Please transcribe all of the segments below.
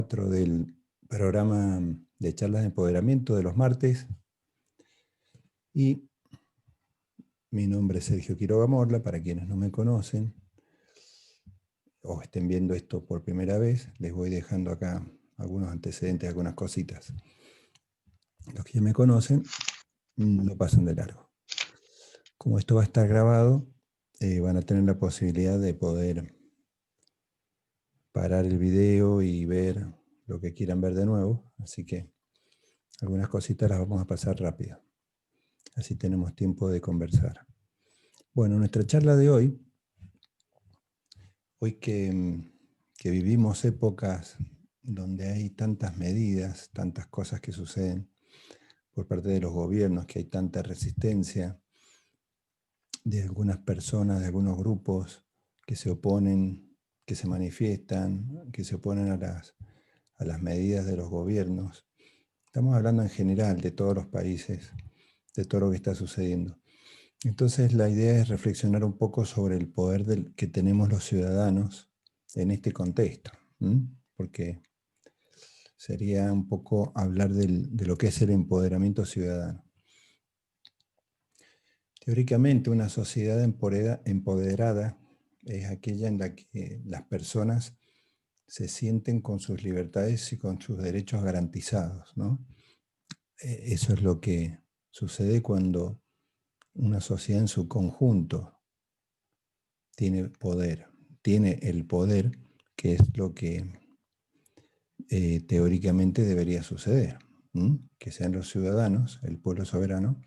Dentro del programa de charlas de empoderamiento de los martes. Y mi nombre es Sergio Quiroga Morla, para quienes no me conocen o estén viendo esto por primera vez, les voy dejando acá algunos antecedentes, algunas cositas. Los que ya me conocen lo pasan de largo. Como esto va a estar grabado, van a tener la posibilidad de poder parar el video y ver lo que quieran ver de nuevo, así que algunas cositas las vamos a pasar rápido. Así tenemos tiempo de conversar. Bueno, nuestra charla de hoy que vivimos épocas donde hay tantas medidas, tantas cosas que suceden por parte de los gobiernos, que hay tanta resistencia de algunas personas, de algunos grupos que se oponen, que se manifiestan, que se oponen a las medidas de los gobiernos. Estamos hablando en general de todos los países, de todo lo que está sucediendo. Entonces la idea es reflexionar un poco sobre el poder que tenemos los ciudadanos en este contexto, porque sería un poco hablar de lo que es el empoderamiento ciudadano. Teóricamente, una sociedad empoderada es aquella en la que las personas se sienten con sus libertades y con sus derechos garantizados, ¿no? Eso es lo que sucede cuando una sociedad en su conjunto tiene poder, tiene el poder, que es lo que teóricamente debería suceder, que sean los ciudadanos, el pueblo soberano,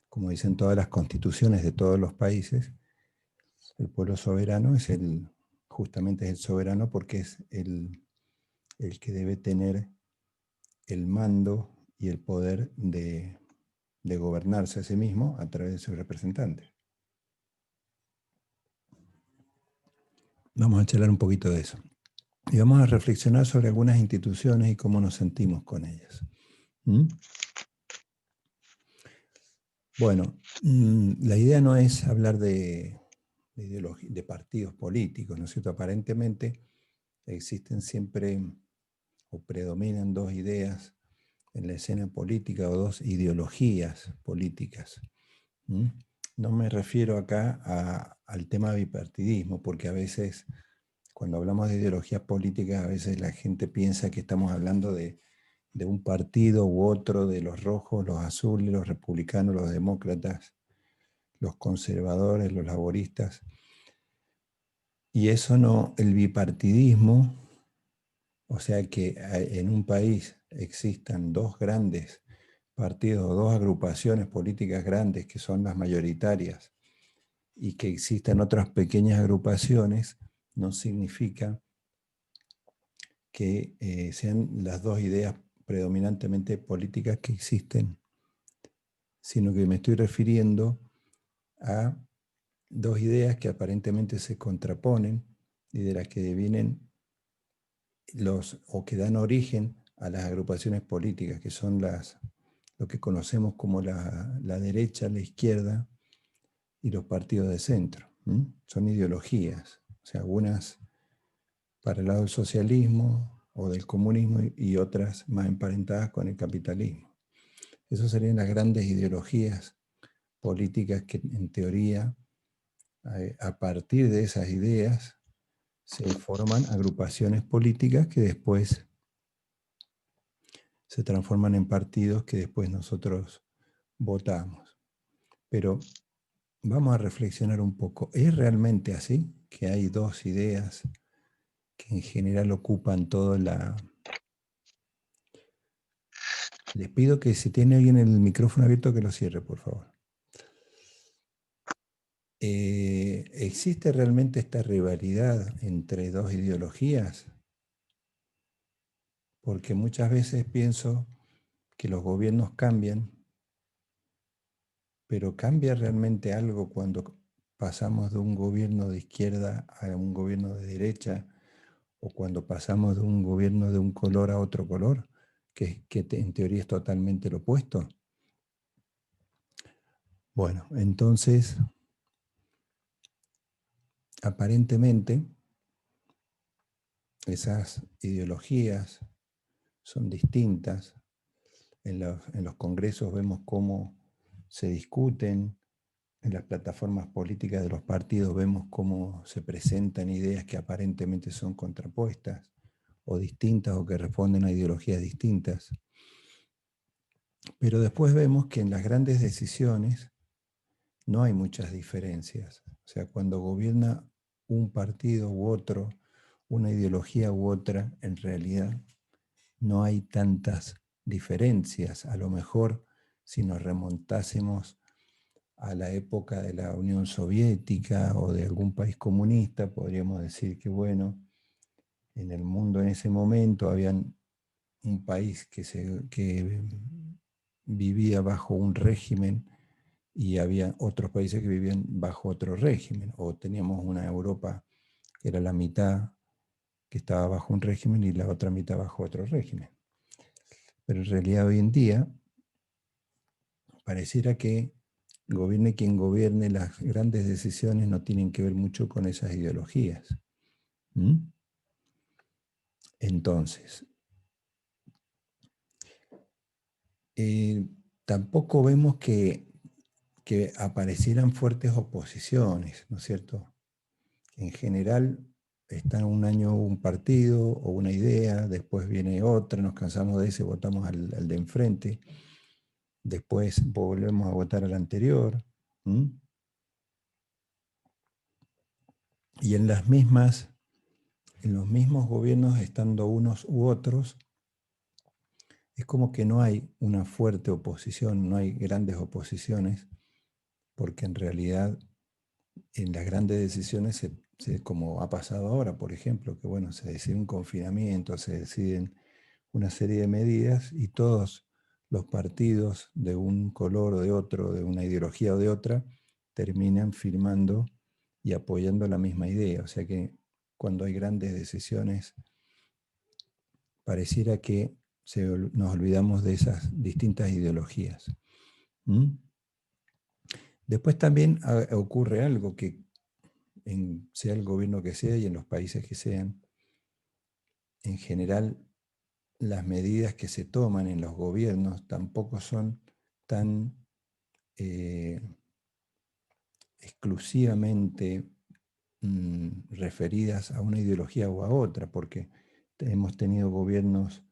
como dicen todas las constituciones de todos los países. El pueblo soberano justamente es el soberano porque es el que debe tener el mando y el poder de gobernarse a sí mismo a través de sus representantes. Vamos a charlar un poquito de eso. Y vamos a reflexionar sobre algunas instituciones y cómo nos sentimos con ellas. Bueno, la idea no es hablar de partidos políticos, ¿no es cierto? Aparentemente existen siempre o predominan dos ideas en la escena política o dos ideologías políticas. No me refiero acá al tema bipartidismo, porque a veces cuando hablamos de ideologías políticas, a veces la gente piensa que estamos hablando de un partido u otro, de los rojos, los azules, los republicanos, los demócratas, los conservadores, los laboristas. Y eso no, el bipartidismo, o sea que en un país existan dos grandes partidos o dos agrupaciones políticas grandes que son las mayoritarias y que existan otras pequeñas agrupaciones, no significa que sean las dos ideas predominantemente políticas que existen, sino que me estoy refiriendo a dos ideas que aparentemente se contraponen y de las que vienen o que dan origen a las agrupaciones políticas, que son lo que conocemos como la derecha, la izquierda y los partidos de centro. Son ideologías, o sea, unas para el lado del socialismo o del comunismo y otras más emparentadas con el capitalismo. Esas serían las grandes ideologías políticas que en teoría, a partir de esas ideas, se forman agrupaciones políticas que después se transforman en partidos que después nosotros votamos. Pero vamos a reflexionar un poco. ¿Es realmente así? Que hay dos ideas que en general ocupan toda la... Les pido que si tiene alguien el micrófono abierto que lo cierre, por favor. ¿Existe realmente esta rivalidad entre dos ideologías? Porque muchas veces pienso que los gobiernos cambian, pero ¿cambia realmente algo cuando pasamos de un gobierno de izquierda a un gobierno de derecha? ¿O cuando pasamos de un gobierno de un color a otro color, que en teoría es totalmente lo opuesto? Bueno, entonces, aparentemente, esas ideologías son distintas. En los congresos vemos cómo se discuten, en las plataformas políticas de los partidos vemos cómo se presentan ideas que aparentemente son contrapuestas o distintas o que responden a ideologías distintas. Pero después vemos que en las grandes decisiones no hay muchas diferencias. O sea, cuando gobierna un partido u otro, una ideología u otra, en realidad no hay tantas diferencias. A lo mejor si nos remontásemos a la época de la Unión Soviética o de algún país comunista, podríamos decir que, bueno, en el mundo en ese momento había un país que vivía bajo un régimen y había otros países que vivían bajo otro régimen, o teníamos una Europa que era la mitad que estaba bajo un régimen y la otra mitad bajo otro régimen. Pero en realidad hoy en día pareciera que gobierne quien gobierne, las grandes decisiones no tienen que ver mucho con esas ideologías. ¿Mm? Entonces, tampoco vemos que aparecieran fuertes oposiciones, ¿no es cierto? En general está un año un partido o una idea, después viene otra, nos cansamos de ese, votamos al de enfrente, después volvemos a votar al anterior. ¿Mm? Y en los mismos gobiernos, estando unos u otros, es como que no hay una fuerte oposición, no hay grandes oposiciones, porque en realidad en las grandes decisiones, como ha pasado ahora, por ejemplo, que bueno, se decide un confinamiento, se deciden una serie de medidas y todos los partidos de un color o de otro, de una ideología o de otra, terminan firmando y apoyando la misma idea. O sea que cuando hay grandes decisiones, pareciera que nos olvidamos de esas distintas ideologías. ¿Mm? Después también ocurre algo que sea el gobierno que sea y en los países que sean, en general las medidas que se toman en los gobiernos tampoco son tan eh, exclusivamente referidas a una ideología o a otra, porque hemos tenido gobiernos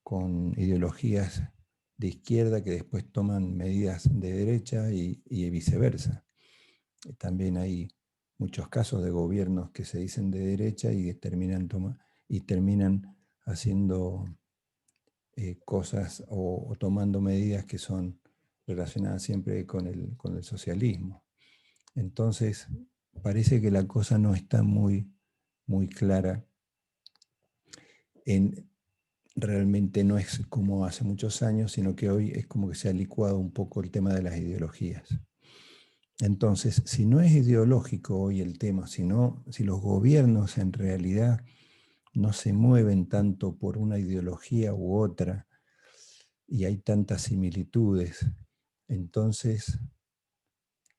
con ideologías de izquierda que después toman medidas de derecha y viceversa. También hay muchos casos de gobiernos que se dicen de derecha y terminan haciendo cosas o tomando medidas que son relacionadas siempre con el socialismo. Entonces, parece que la cosa no está muy clara. Realmente no es como hace muchos años, sino que hoy es como que se ha licuado un poco el tema de las ideologías. Entonces, si no es ideológico hoy el tema, si los gobiernos en realidad no se mueven tanto por una ideología u otra y hay tantas similitudes, entonces,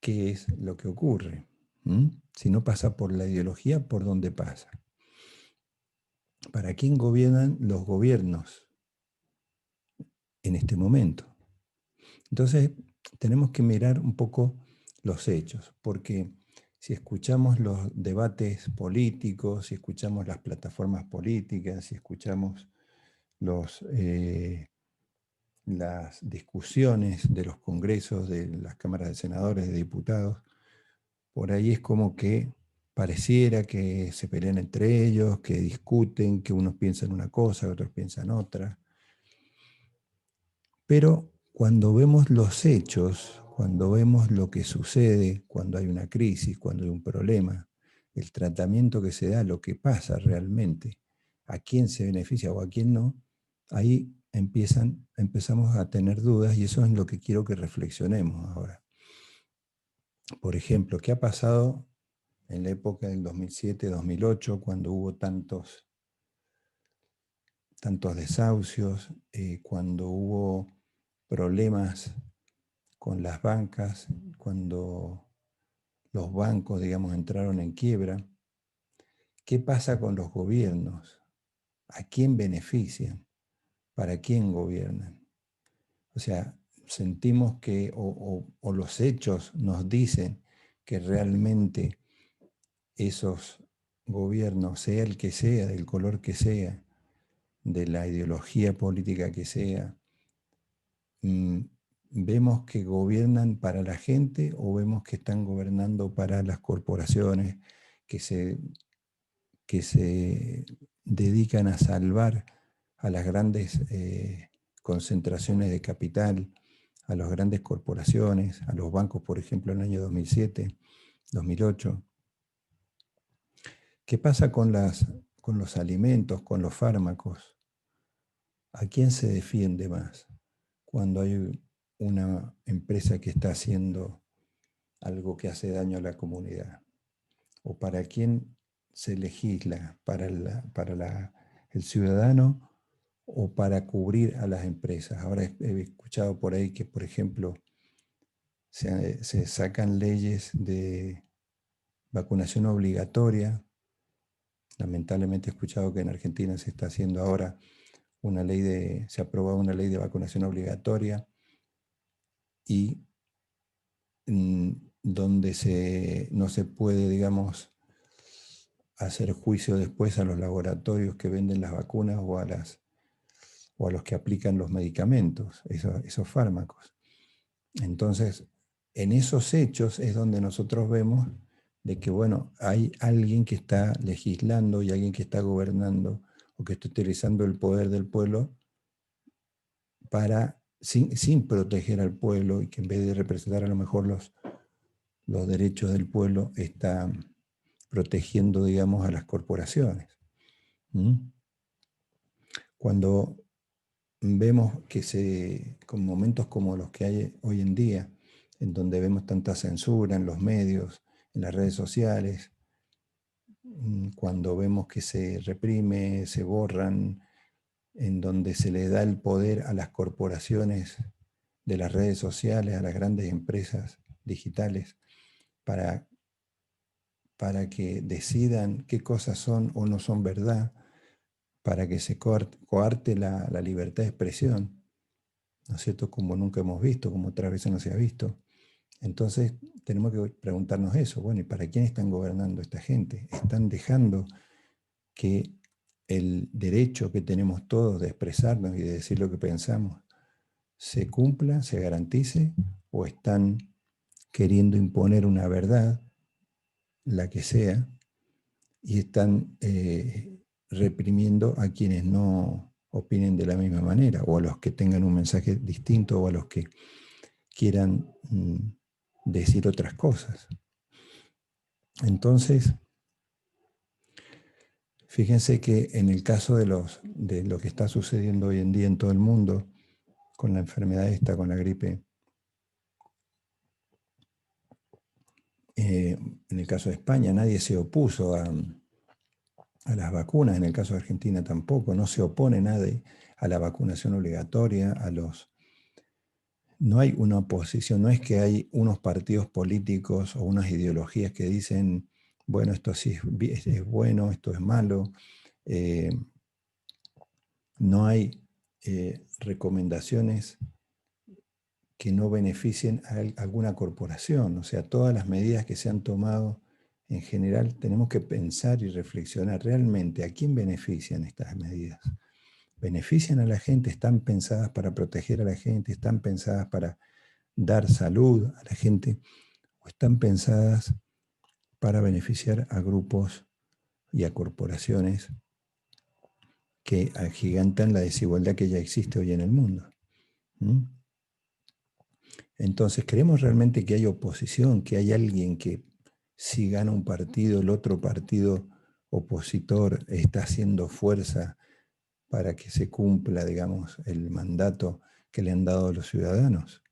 ¿qué es lo que ocurre? ¿Mm? Si no pasa por la ideología, ¿por dónde pasa? ¿Para quién gobiernan los gobiernos en este momento? Entonces, tenemos que mirar un poco los hechos, porque si escuchamos los debates políticos, si escuchamos las plataformas políticas, si escuchamos las discusiones de los congresos, de las cámaras de senadores, de diputados, por ahí es como que pareciera que se pelean entre ellos, que discuten, que unos piensan una cosa, otros piensan otra. Pero cuando vemos los hechos, cuando vemos lo que sucede, cuando hay una crisis, cuando hay un problema, el tratamiento que se da, lo que pasa realmente, a quién se beneficia o a quién no, ahí empezamos a tener dudas y eso es lo que quiero que reflexionemos ahora. Por ejemplo, ¿qué ha pasado en la época del 2007-2008, cuando hubo tantos desahucios, cuando hubo problemas con las bancas, cuando los bancos, digamos, entraron en quiebra? ¿Qué pasa con los gobiernos? ¿a quién benefician? ¿Para quién gobiernan? O sea, sentimos que, o los hechos nos dicen que realmente esos gobiernos, sea el que sea, del color que sea, de la ideología política que sea, mm, vemos que gobiernan para la gente o vemos que están gobernando para las corporaciones que se dedican a salvar a las grandes concentraciones de capital, a las grandes corporaciones, a los bancos, por ejemplo, en el año 2007, 2008. ¿Qué pasa con los alimentos, con los fármacos? ¿A quién se defiende más cuando hay una empresa que está haciendo algo que hace daño a la comunidad? ¿O para quién se legisla? ¿Para el ciudadano o para cubrir a las empresas? Ahora he escuchado por ahí que, por ejemplo, se sacan leyes de vacunación obligatoria. Lamentablemente he escuchado que en Argentina se está haciendo ahora se ha aprobado una ley de vacunación obligatoria y donde no se puede, digamos, hacer juicio después a los laboratorios que venden las vacunas o a los que aplican los medicamentos, esos fármacos. Entonces, en esos hechos es donde nosotros vemos de que, bueno, hay alguien que está legislando y alguien que está gobernando o que está utilizando el poder del pueblo sin proteger al pueblo y que en vez de representar a lo mejor los derechos del pueblo, está protegiendo, digamos, a las corporaciones. ¿Mm? Cuando vemos con momentos como los que hay hoy en día, en donde vemos tanta censura en los medios, en las redes sociales, cuando vemos que se reprime, se borran, en donde se le da el poder a las corporaciones de las redes sociales, a las grandes empresas digitales, para, para que decidan qué cosas son o no son verdad, para que se coarte la libertad de expresión, ¿no es cierto? Como nunca hemos visto, como otras veces no se ha visto. Entonces tenemos que preguntarnos eso, bueno, ¿y para quién están gobernando esta gente? ¿Están dejando que el derecho que tenemos todos de expresarnos y de decir lo que pensamos se cumpla, se garantice, o están queriendo imponer una verdad, la que sea, y están reprimiendo a quienes no opinen de la misma manera, o a los que tengan un mensaje distinto, o a los que quieran decir otras cosas? Entonces, fíjense que en el caso de lo que está sucediendo hoy en día en todo el mundo, con la enfermedad esta, con la gripe, en el caso de España nadie se opuso a las vacunas, en el caso de Argentina tampoco, no se opone nadie a la vacunación obligatoria, no hay una oposición, no es que hay unos partidos políticos o unas ideologías que dicen, bueno, esto sí es bueno, esto es malo. Eh, no hay recomendaciones que no beneficien a alguna corporación. O sea, todas las medidas que se han tomado en general, tenemos que pensar y reflexionar realmente a quién benefician estas medidas. ¿Benefician a la gente? ¿Están pensadas para proteger a la gente? ¿Están pensadas para dar salud a la gente? ¿O están pensadas para beneficiar a grupos y a corporaciones que agigantan la desigualdad que ya existe hoy en el mundo? ¿Mm? Entonces, ¿creemos realmente que hay oposición, que hay alguien que si gana un partido, el otro partido opositor está haciendo fuerza para que se cumpla, digamos, el mandato que le han dado los ciudadanos?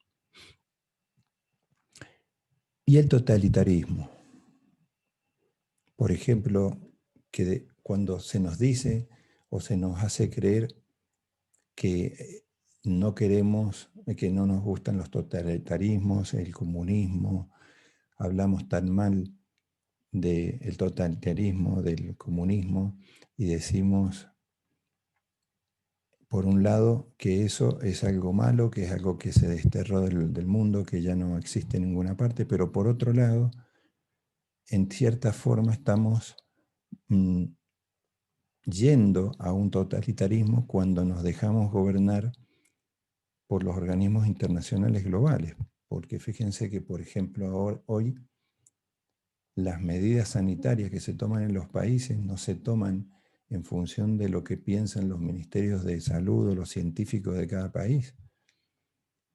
Y el totalitarismo, por ejemplo, cuando se nos dice o se nos hace creer que no queremos, que no nos gustan los totalitarismos, el comunismo, hablamos tan mal del totalitarismo, del comunismo, y decimos por un lado, que eso es algo malo, que es algo que se desterró del mundo, que ya no existe en ninguna parte, pero por otro lado, en cierta forma estamos mm, yendo a un totalitarismo cuando nos dejamos gobernar por los organismos internacionales globales. Porque fíjense que, por ejemplo, hoy las medidas sanitarias que se toman en los países no se toman en función de lo que piensan los ministerios de salud o los científicos de cada país.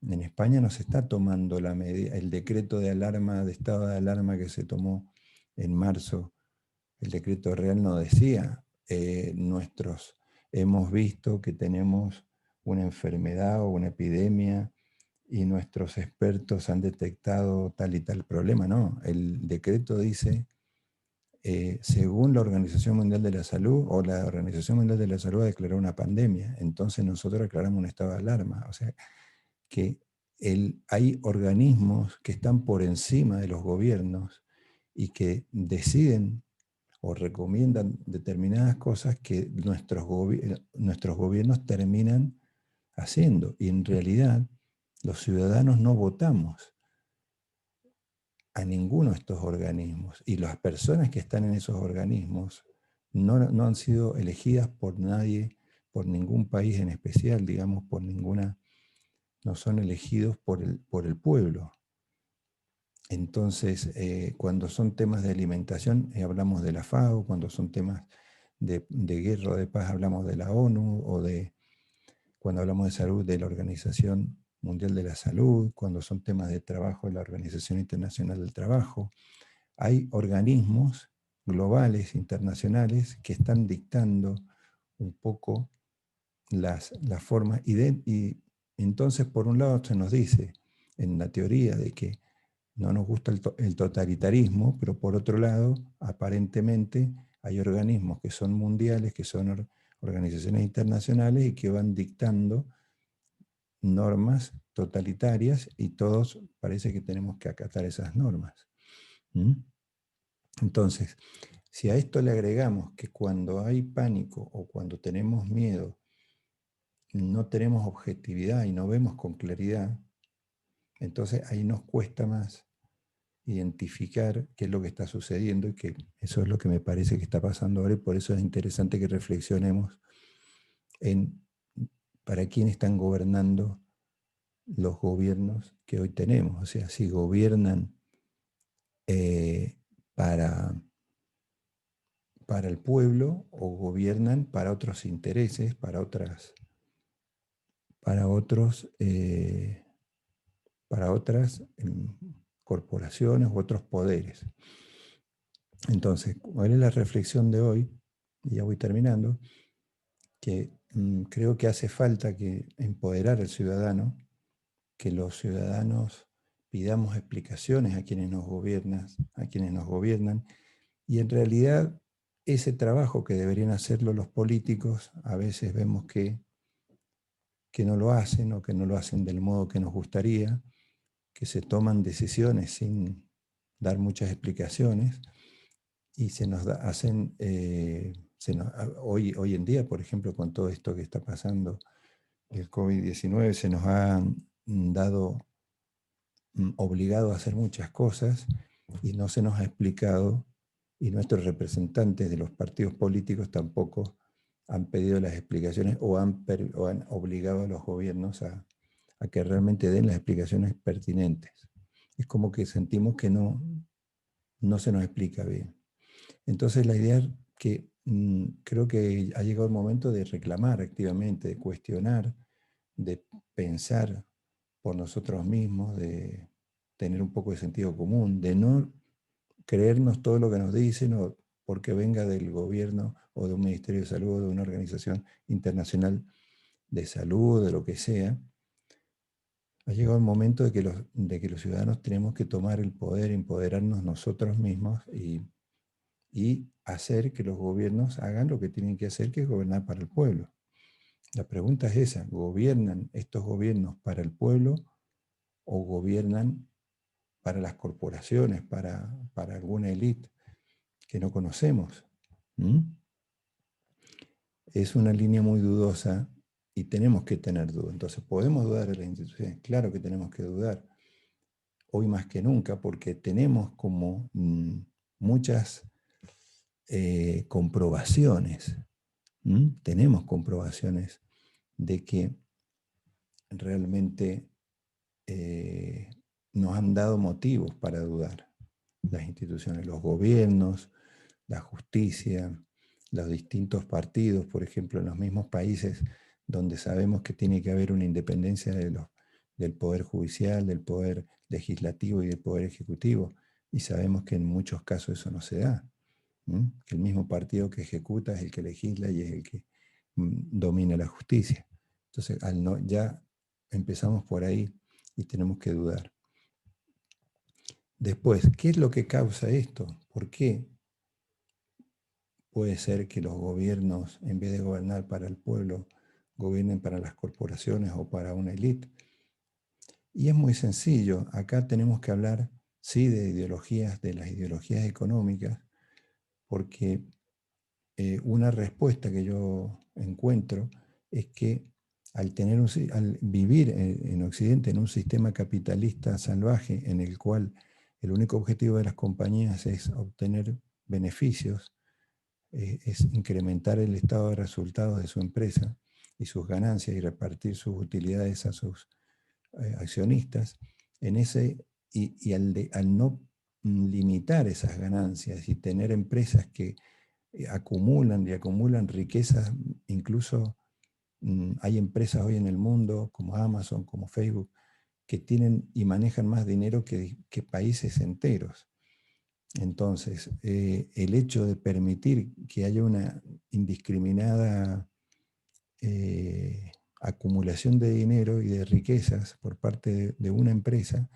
En España no se está tomando el decreto de alarma, de estado de alarma que se tomó en marzo. El decreto real no decía, hemos visto que tenemos una enfermedad o una epidemia y nuestros expertos han detectado tal y tal problema. No, el decreto dice, según la Organización Mundial de la Salud, o la Organización Mundial de la Salud ha declarado una pandemia, entonces nosotros declaramos un estado de alarma. O sea, que hay organismos que están por encima de los gobiernos y que deciden o recomiendan determinadas cosas que nuestros gobiernos terminan haciendo. Y en realidad los ciudadanos no votamos a ninguno de estos organismos. Y las personas que están en esos organismos no han sido elegidas por nadie, por ningún país en especial, digamos, no son elegidos por el pueblo. Entonces, cuando son temas de alimentación, hablamos de la FAO; cuando son temas de guerra o de paz, hablamos de la ONU; cuando hablamos de salud, de la Organización Mundial de la Salud; cuando son temas de trabajo, de la Organización Internacional del Trabajo. Hay organismos globales, internacionales, que están dictando un poco las formas. Y entonces, por un lado, se nos dice, en la teoría, de que no nos gusta el totalitarismo, pero por otro lado, aparentemente, hay organismos que son mundiales, que son organizaciones internacionales y que van dictando normas totalitarias, y todos parece que tenemos que acatar esas normas. ¿Mm? Entonces, si a esto le agregamos que cuando hay pánico o cuando tenemos miedo, no tenemos objetividad y no vemos con claridad, entonces ahí nos cuesta más identificar qué es lo que está sucediendo, y que eso es lo que me parece que está pasando ahora, y por eso es interesante que reflexionemos en para quién están gobernando los gobiernos que hoy tenemos. O sea, si gobiernan eh, para, para el pueblo, o gobiernan para otros intereses, para otras corporaciones u otros poderes. Entonces, ¿cuál es la reflexión de hoy? Y ya voy terminando, que creo que hace falta que empoderar al ciudadano, que los ciudadanos pidamos explicaciones a quienes nos gobiernan, y en realidad ese trabajo que deberían hacerlo los políticos, a veces vemos que no lo hacen, o que no lo hacen del modo que nos gustaría, que se toman decisiones sin dar muchas explicaciones, y se nos hacen, hoy en día, por ejemplo, con todo esto que está pasando, el COVID-19, se nos ha dado, obligado a hacer muchas cosas, y no se nos ha explicado, y nuestros representantes de los partidos políticos tampoco han pedido las explicaciones, o han obligado a los gobiernos a que realmente den las explicaciones pertinentes. Es como que sentimos que no se nos explica bien. Entonces la idea es que creo que ha llegado el momento de reclamar activamente, de cuestionar, de pensar por nosotros mismos, de tener un poco de sentido común, de no creernos todo lo que nos dicen, o porque venga del gobierno o de un ministerio de salud o de una organización internacional de salud, de lo que sea. Ha llegado el momento de que los ciudadanos tenemos que tomar el poder, empoderarnos nosotros mismos, y hacer que los gobiernos hagan lo que tienen que hacer, que es gobernar para el pueblo. La pregunta es esa: ¿gobiernan estos gobiernos para el pueblo, o gobiernan para las corporaciones, para alguna élite que no conocemos? ¿Mm? Es una línea muy dudosa, y tenemos que tener dudas. Entonces, ¿podemos dudar de las instituciones? Claro que tenemos que dudar, hoy más que nunca, porque tenemos como muchas comprobaciones. Tenemos comprobaciones de que realmente nos han dado motivos para dudar. Las instituciones, los gobiernos, la justicia, los distintos partidos, por ejemplo, en los mismos países donde sabemos que tiene que haber una independencia del poder judicial, del poder legislativo y del poder ejecutivo, y sabemos que en muchos casos eso no se da. Que el mismo partido que ejecuta es el que legisla y es el que domina la justicia. Entonces, ya empezamos por ahí y tenemos que dudar. Después, ¿qué es lo que causa esto? ¿Por qué puede ser que los gobiernos, en vez de gobernar para el pueblo, gobiernen para las corporaciones o para una élite? Y es muy sencillo. Acá tenemos que hablar, sí, de ideologías, de las ideologías económicas, porque una respuesta que yo encuentro es que al vivir en Occidente en un sistema capitalista salvaje en el cual el único objetivo de las compañías es obtener beneficios, es incrementar el estado de resultados de su empresa y sus ganancias y repartir sus utilidades a sus accionistas, al no limitar esas ganancias y tener empresas que acumulan y acumulan riquezas, incluso hay empresas hoy en el mundo como Amazon, como Facebook, que tienen y manejan más dinero que países enteros. Entonces, el hecho de permitir que haya una indiscriminada acumulación de dinero y de riquezas por parte de una empresa,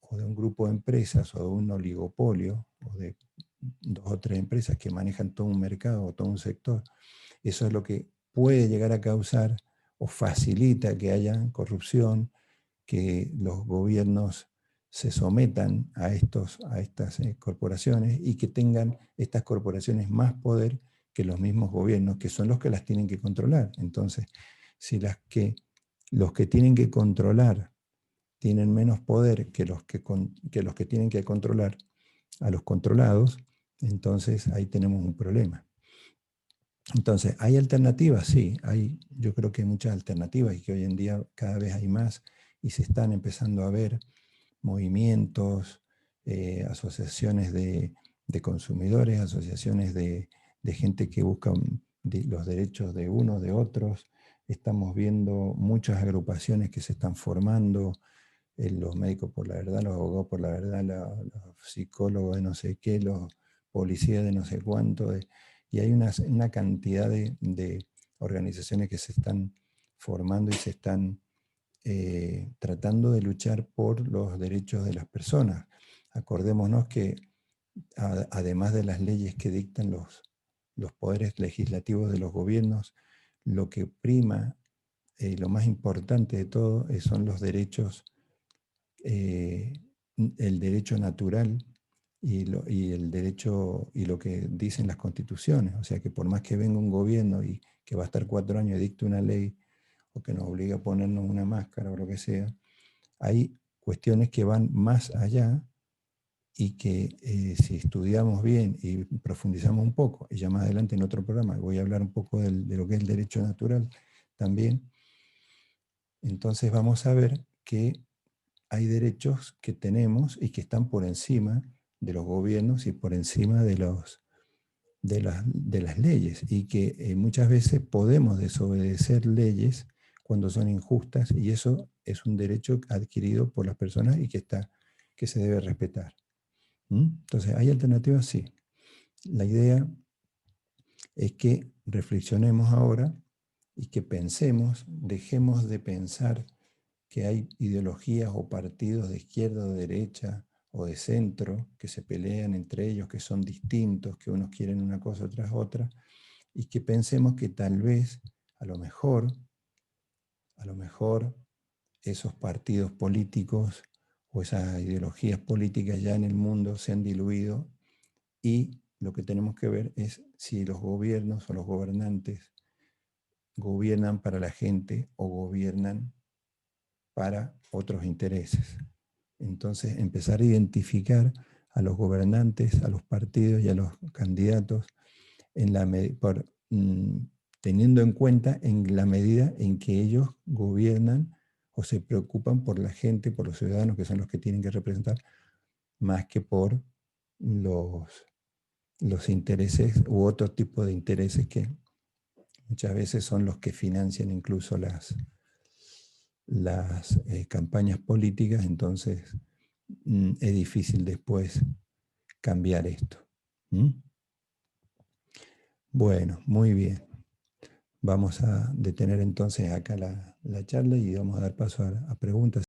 o de un grupo de empresas, o de un oligopolio, o de dos o tres empresas que manejan todo un mercado o todo un sector, eso es lo que puede llegar a causar o facilita que haya corrupción, que los gobiernos se sometan a estas corporaciones y que tengan estas corporaciones más poder que los mismos gobiernos, que son los que las tienen que controlar. Entonces, si los que tienen que controlar tienen menos poder que los que tienen que controlar a los controlados, entonces ahí tenemos un problema. Entonces, ¿hay alternativas? Sí, yo creo que hay muchas alternativas y que hoy en día cada vez hay más y se están empezando a ver movimientos, asociaciones de consumidores, asociaciones de gente que busca los derechos de unos, de otros. Estamos viendo muchas agrupaciones que se están formando, los médicos por la verdad, los abogados por la verdad, los psicólogos de no sé qué, los policías de no sé cuánto, y hay una cantidad de organizaciones que se están formando y se están tratando de luchar por los derechos de las personas. Acordémonos que además de las leyes que dictan los poderes legislativos de los gobiernos, lo que prima, lo más importante de todo, son los derechos, eh, el derecho natural y el derecho y lo que dicen las constituciones. O sea que por más que venga un gobierno y que va a estar 4 años y dicte una ley o que nos obliga a ponernos una máscara o lo que sea, hay cuestiones que van más allá y que si estudiamos bien y profundizamos un poco, y ya más adelante en otro programa voy a hablar un poco de lo que es el derecho natural también, entonces vamos a ver que hay derechos que tenemos y que están por encima de los gobiernos y por encima de las leyes, y que muchas veces podemos desobedecer leyes cuando son injustas, y eso es un derecho adquirido por las personas y que se debe respetar. Entonces, ¿hay alternativas? Sí. La idea es que reflexionemos ahora y que pensemos, dejemos de pensar que hay ideologías o partidos de izquierda o de derecha o de centro que se pelean entre ellos, que son distintos, que unos quieren una cosa tras otra, y que pensemos que tal vez, a lo mejor, a lo mejor esos partidos políticos o esas ideologías políticas ya en el mundo se han diluido, y lo que tenemos que ver es si los gobiernos o los gobernantes gobiernan para la gente o gobiernan para otros intereses. Entonces, empezar a identificar a los gobernantes, a los partidos y a los candidatos teniendo en cuenta en la medida en que ellos gobiernan o se preocupan por la gente, por los ciudadanos, que son los que tienen que representar, más que por los intereses u otro tipo de intereses que muchas veces son los que financian incluso las campañas políticas. Entonces es difícil después cambiar esto. ¿Mm? Bueno, muy bien. Vamos a detener entonces acá la charla y vamos a dar paso a preguntas.